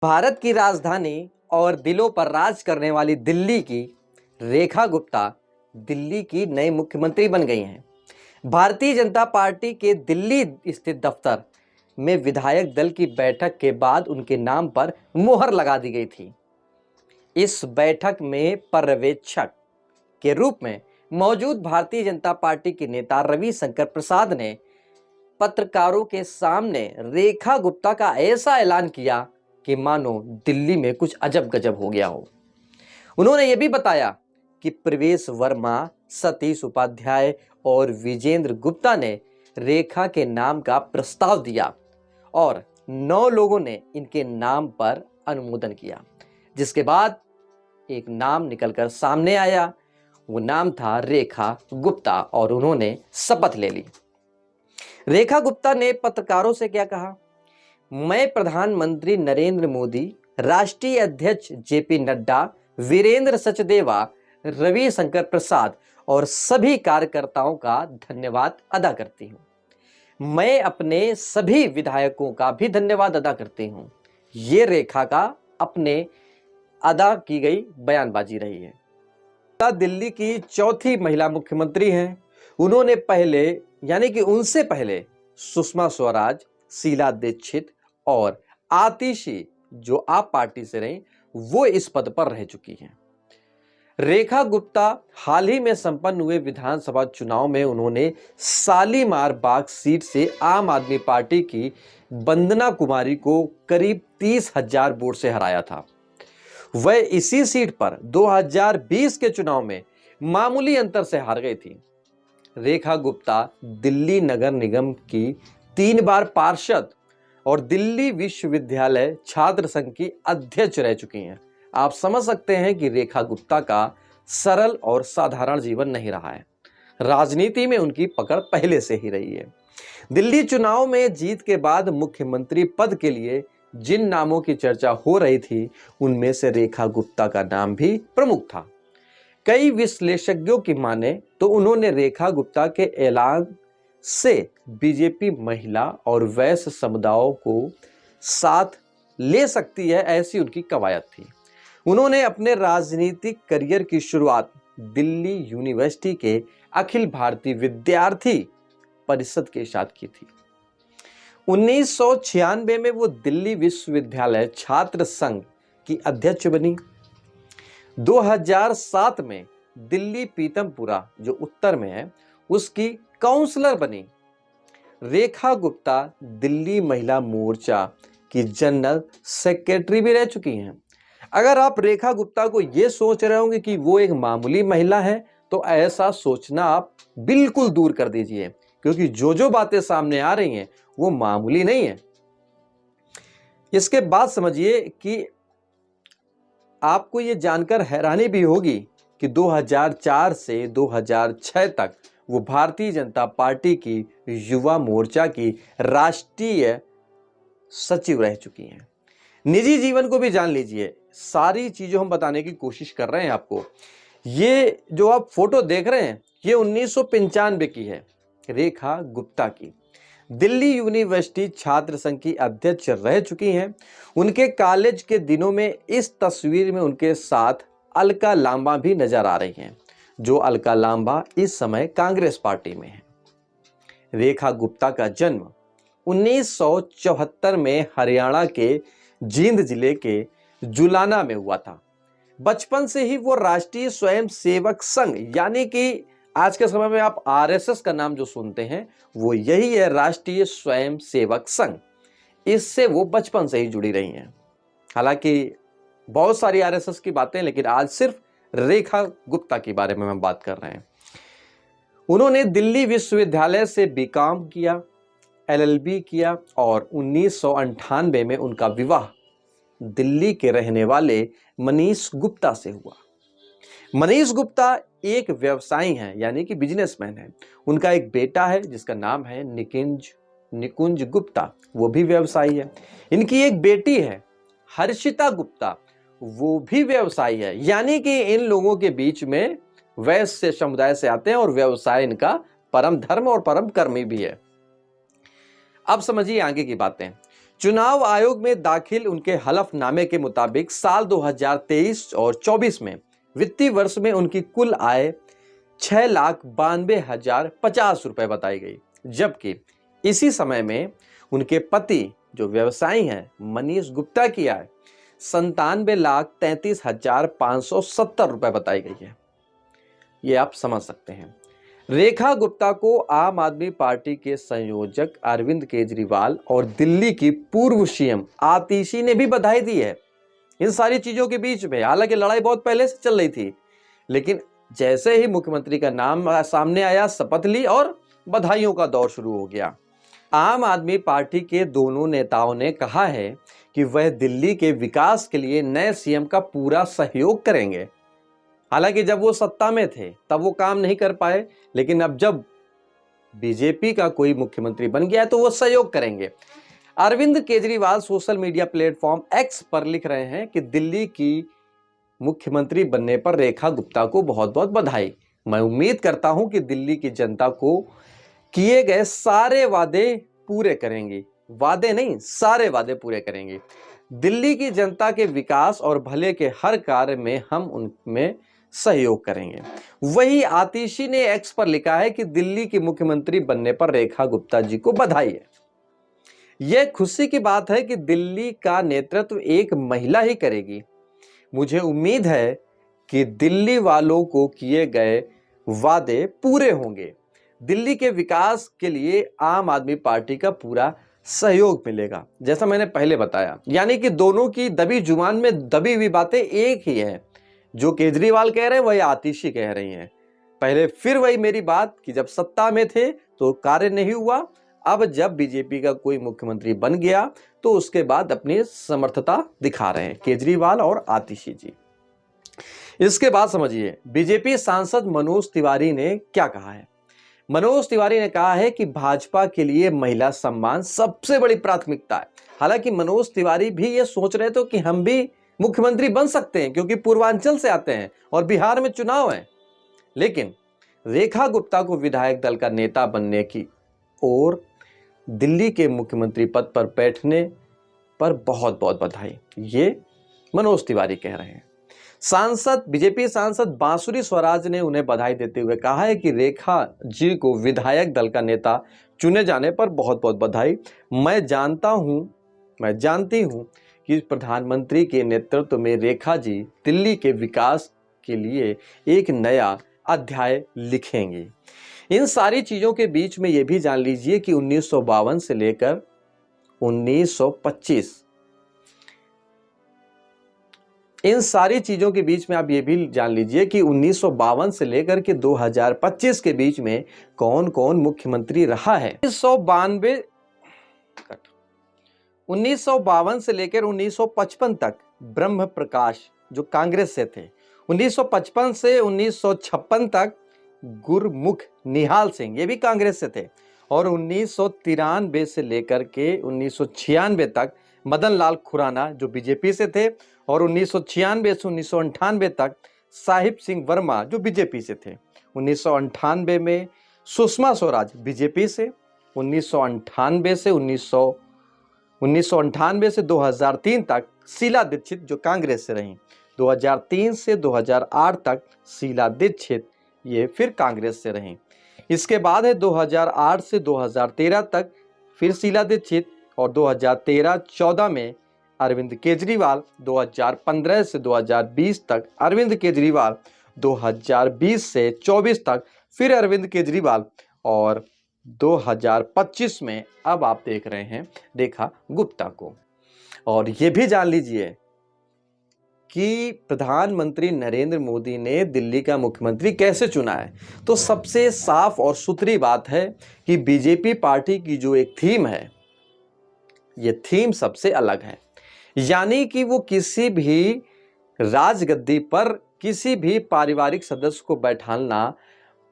भारत की राजधानी और दिलों पर राज करने वाली दिल्ली की रेखा गुप्ता दिल्ली की नई मुख्यमंत्री बन गई हैं। भारतीय जनता पार्टी के दिल्ली स्थित दफ्तर में विधायक दल की बैठक के बाद उनके नाम पर मुहर लगा दी गई थी। इस बैठक में पर्यवेक्षक के रूप में मौजूद भारतीय जनता पार्टी के नेता रविशंकर प्रसाद ने पत्रकारों के सामने रेखा गुप्ता का ऐसा ऐलान किया कि मानो दिल्ली में कुछ अजब गजब हो गया हो। उन्होंने यह भी बताया कि प्रवेश वर्मा, सतीश उपाध्याय और विजेंद्र गुप्ता ने रेखा के नाम का प्रस्ताव दिया और 9 लोगों ने इनके नाम पर अनुमोदन किया, जिसके बाद एक नाम निकलकर सामने आया। वो नाम था रेखा गुप्ता और उन्होंने शपथ ले ली। रेखा गुप्ता ने पत्रकारों से क्या कहा? मैं प्रधानमंत्री नरेंद्र मोदी, राष्ट्रीय अध्यक्ष जेपी नड्डा, वीरेंद्र सचदेवा, रविशंकर प्रसाद और सभी कार्यकर्ताओं का धन्यवाद अदा करती हूं। मैं अपने सभी विधायकों का भी धन्यवाद अदा करती हूं। ये रेखा का अपने अदा की गई बयानबाजी रही है। दिल्ली की चौथी महिला मुख्यमंत्री हैं। उन्होंने पहले यानी कि उनसे पहले सुषमा स्वराज, शीला दीक्षित और आतिशी जो आप पार्टी से रही, वो इस पद पर रह चुकी हैं। रेखा गुप्ता हाल ही में संपन्न हुए विधानसभा चुनाव में उन्होंने शालीमार बाग सीट से आम आदमी पार्टी की वंदना कुमारी को करीब 30,000 वोट से हराया था। वह इसी सीट पर 2020 के चुनाव में मामूली अंतर से हार गई थी। रेखा गुप्ता दिल्ली नगर निगम की 3 बार पार्षद और दिल्ली विश्वविद्यालय छात्र संघ की अध्यक्ष रह चुकी हैं। आप समझ सकते हैं कि रेखा गुप्ता का सरल और साधारण जीवन नहीं रहा है। राजनीति में उनकी पकड़ पहले से ही रही है। दिल्ली चुनाव में जीत के बाद मुख्यमंत्री पद के लिए जिन नामों की चर्चा हो रही थी, उनमें से रेखा गुप्ता का नाम भी प्रमुख था। कई विश्लेषज्ञों की माने तो उन्होंने रेखा गुप्ता के ऐलान से बीजेपी महिला और वैश्य समुदायों को साथ ले सकती है, ऐसी उनकी कवायद थी। उन्होंने अपने राजनीतिक करियर की शुरुआत दिल्ली यूनिवर्सिटी के अखिल भारतीय विद्यार्थी परिषद के साथ की थी। 1996 में वो दिल्ली विश्वविद्यालय छात्र संघ की अध्यक्ष बनी। 2007 में दिल्ली पीतमपुरा जो उत्तर में है, उसकी काउंसलर बनी। रेखा गुप्ता दिल्ली महिला मोर्चा की जनरल सेक्रेटरी भी रह चुकी हैं। अगर आप रेखा गुप्ता को यह सोच रहे होंगे कि वो एक मामूली महिला है, तो ऐसा सोचना आप बिल्कुल दूर कर दीजिए, क्योंकि जो बातें सामने आ रही हैं वो मामूली नहीं है। इसके बाद समझिए कि आपको ये जानकर हैरानी भी होगी कि 2004 से 2006 तक वो भारतीय जनता पार्टी की युवा मोर्चा की राष्ट्रीय सचिव रह चुकी हैं। निजी जीवन को भी जान लीजिए। सारी चीजों हम बताने की कोशिश कर रहे हैं आपको। ये जो आप फोटो देख रहे हैं, ये 1995 की है, रेखा गुप्ता की। दिल्ली यूनिवर्सिटी छात्र संघ की अध्यक्ष रह चुकी हैं। उनके कॉलेज के दिनों में इस तस्वीर में उनके साथ अलका लांबा भी नजर आ रही हैं, जो अलका लांबा इस समय कांग्रेस पार्टी में है। रेखा गुप्ता का जन्म 1974 में हरियाणा के जींद जिले के जुलाना में हुआ था। बचपन से ही वो राष्ट्रीय स्वयं सेवक संघ यानी कि आज के समय में आप आरएसएस का नाम जो सुनते हैं, वो यही है, राष्ट्रीय स्वयं सेवक संघ। इससे वो बचपन से ही जुड़ी रही हैं। हालांकि बहुत सारी आरएसएस की बातें, लेकिन आज सिर्फ रेखा गुप्ता के बारे में हम बात कर रहे हैं। उन्होंने दिल्ली विश्वविद्यालय से बीकॉम किया, एलएलबी किया और 1998 में उनका विवाह दिल्ली के रहने वाले मनीष गुप्ता से हुआ। मनीष गुप्ता एक व्यवसायी हैं, यानी कि बिजनेसमैन हैं। उनका एक बेटा है जिसका नाम है निकुंज गुप्ता, वो भी व्यवसायी है। इनकी एक बेटी है हर्षिता गुप्ता, वो भी व्यवसायी है। यानी कि इन लोगों के बीच में वैश्य समुदाय से आते हैं और व्यवसाय इनका परम धर्म और परम कर्मी भी है। अब समझिए आगे की बातें। चुनाव आयोग में दाखिल उनके हलफनामे के मुताबिक साल 2023 और 24 में वित्तीय वर्ष में उनकी कुल आय 6,92,050 रुपए बताई गई, जबकि इसी समय में उनके पति जो व्यवसायी हैं मनीष गुप्ता की आय 97,33,570 रुपए बताई गई है। ये आप समझ सकते हैं। रेखा गुप्ता को आम आदमी पार्टी के संयोजक अरविंद केजरीवाल और दिल्ली की पूर्व सीएम आतिशी ने भी बधाई दी है इन सारी चीजों के बीच में। हालांकि लड़ाई बहुत पहले से चल रही थी, लेकिन जैसे ही मुख्यमंत्री का नाम सामने आया, शपथ ली और बधाइयों का दौर शुरू हो गया। आम आदमी पार्टी के दोनों नेताओं ने कहा है कि वह दिल्ली के विकास के लिए नए सीएम का पूरा सहयोग करेंगे। हालांकि जब वो सत्ता में थे तब वो काम नहीं कर पाए, लेकिन अब जब बीजेपी का कोई मुख्यमंत्री बन गया है तो वो सहयोग करेंगे। Arvind Kejriwal social media platform X पर लिख रहे हैं कि दिल्ली की मुख्यमंत्री बनने पर रेखा गुप्ता को बहुत बहुत बधाई। मैं उम्मीद करता हूं कि दिल्ली की जनता को किए गए सारे वादे पूरे करेंगी। वादे नहीं, सारे वादे पूरे करेंगे। दिल्ली की जनता के विकास और भले के हर कार्य में हम उनमें सहयोग करेंगे। वही आतिशी ने एक्स पर लिखा है कि दिल्ली की मुख्यमंत्री बनने पर रेखा गुप्ता जी को बधाई है। यह खुशी की बात है कि दिल्ली का नेतृत्व एक महिला ही करेगी। मुझे उम्मीद है कि दिल्ली वालों को किए गए वादे पूरे होंगे। दिल्ली के विकास के लिए आम आदमी पार्टी का पूरा सहयोग मिलेगा। जैसा मैंने पहले बताया, यानी कि दोनों की दबी जुबान में दबी हुई बातें एक ही हैं। जो केजरीवाल कह रहे हैं वही आतिशी कह रही हैं। पहले फिर वही मेरी बात कि जब सत्ता में थे तो कार्य नहीं हुआ, अब जब बीजेपी का कोई मुख्यमंत्री बन गया तो उसके बाद अपनी समर्थता दिखा रहे हैं केजरीवाल और आतिशी जी। इसके बाद समझिए बीजेपी सांसद मनोज तिवारी ने क्या कहा है। मनोज तिवारी ने कहा है कि भाजपा के लिए महिला सम्मान सबसे बड़ी प्राथमिकता है। हालांकि मनोज तिवारी भी ये सोच रहे थे कि हम भी मुख्यमंत्री बन सकते हैं क्योंकि पूर्वांचल से आते हैं और बिहार में चुनाव है, लेकिन रेखा गुप्ता को विधायक दल का नेता बनने की और दिल्ली के मुख्यमंत्री पद पर बैठने पर बहुत बहुत बधाई, ये मनोज तिवारी कह रहे हैं। बीजेपी सांसद बांसुरी स्वराज ने उन्हें बधाई देते हुए कहा है कि रेखा जी को विधायक दल का नेता चुने जाने पर बहुत बहुत बधाई। मैं जानती हूं कि प्रधानमंत्री के नेतृत्व में रेखा जी दिल्ली के विकास के लिए एक नया अध्याय लिखेंगी। इन सारी चीजों के बीच में यह भी जान लीजिए कि 1952 से लेकर 1925 इन सारी चीजों के बीच में आप ये भी जान लीजिए कि 1952 से लेकर के 2025 के बीच में कौन कौन मुख्यमंत्री रहा है। 1952 से लेकर 1955 तक ब्रह्म प्रकाश जो कांग्रेस से थे, 1955 से 1956 तक गुरमुख निहाल सिंह ये भी कांग्रेस से थे, और 1993 से लेकर के 1996 तक मदन लाल खुराना जो बीजेपी से थे, और 1996 से 1998 तक साहिब सिंह वर्मा जो बीजेपी से थे। 1998 में सुषमा स्वराज बीजेपी से, 1998 से 2003 तक शीला दीक्षित जो कांग्रेस से रहीं, 2003 से 2008 तक शीला दीक्षित ये फिर कांग्रेस से रहीं। इसके बाद है 2008 से 2013 तक फिर शीला दीक्षित, और 2013-14 में अरविंद केजरीवाल, 2015 से 2020 तक अरविंद केजरीवाल, 2020 से 24 तक फिर अरविंद केजरीवाल, और 2025 में अब आप देख रहे हैं रेखा गुप्ता को। और ये भी जान लीजिए कि प्रधानमंत्री नरेंद्र मोदी ने दिल्ली का मुख्यमंत्री कैसे चुना है। तो सबसे साफ और सुथरी बात है कि बीजेपी पार्टी की जो एक थीम है, ये थीम सबसे अलग है। यानी कि वो किसी भी राजगद्दी पर किसी भी पारिवारिक सदस्य को बैठाना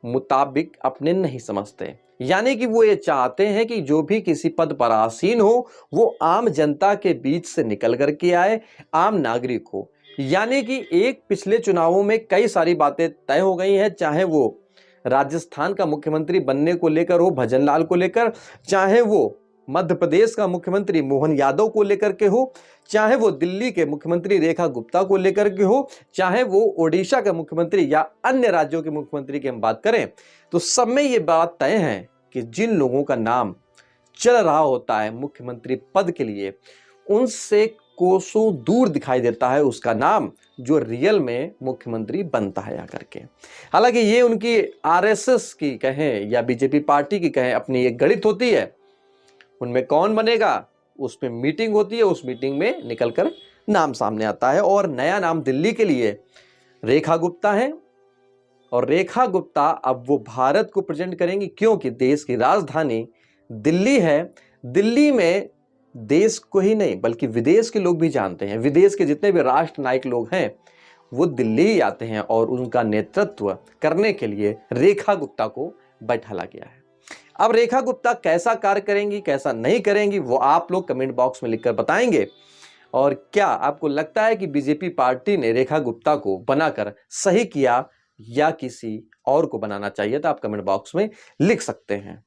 मुताबिक अपने नहीं समझते। यानी कि वो ये चाहते हैं कि जो भी किसी पद पर आसीन हो वो आम जनता के बीच से निकल करके आए, आम नागरिक हो। यानी कि एक पिछले चुनावों में कई सारी बातें तय हो गई हैं, चाहे वो राजस्थान का मुख्यमंत्री बनने को लेकर हो भजन लाल को लेकर, चाहे वो मध्य प्रदेश का मुख्यमंत्री मोहन यादव को लेकर के हो, चाहे वो दिल्ली के मुख्यमंत्री रेखा गुप्ता को लेकर के हो, चाहे वो ओडिशा के मुख्यमंत्री या अन्य राज्यों के मुख्यमंत्री की हम बात करें, तो सब में ये बात तय है कि जिन लोगों का नाम चल रहा होता है मुख्यमंत्री पद के लिए, उनसे कोसों दूर दिखाई देता है उसका नाम जो रियल में मुख्यमंत्री बनता है आकर के। हालांकि ये उनकी आरएसएस की कहें या बीजेपी पार्टी की कहें अपनी एक गणित होती है, उनमें कौन बनेगा उसमें मीटिंग होती है, उस मीटिंग में निकलकर नाम सामने आता है। और नया नाम दिल्ली के लिए रेखा गुप्ता है, और रेखा गुप्ता अब वो भारत को प्रेजेंट करेंगी, क्योंकि देश की राजधानी दिल्ली है। दिल्ली में देश को ही नहीं बल्कि विदेश के लोग भी जानते हैं, विदेश के जितने भी राष्ट्र नायक लोग हैं वो दिल्ली ही आते हैं, और उनका नेतृत्व करने के लिए रेखा गुप्ता को बैठाला गया है। अब रेखा गुप्ता कैसा कार्य करेंगी, कैसा नहीं करेंगी, वो आप लोग कमेंट बॉक्स में लिखकर बताएंगे। और क्या आपको लगता है कि बीजेपी पार्टी ने रेखा गुप्ता को बनाकर सही किया या किसी और को बनाना चाहिए, तो आप कमेंट बॉक्स में लिख सकते हैं।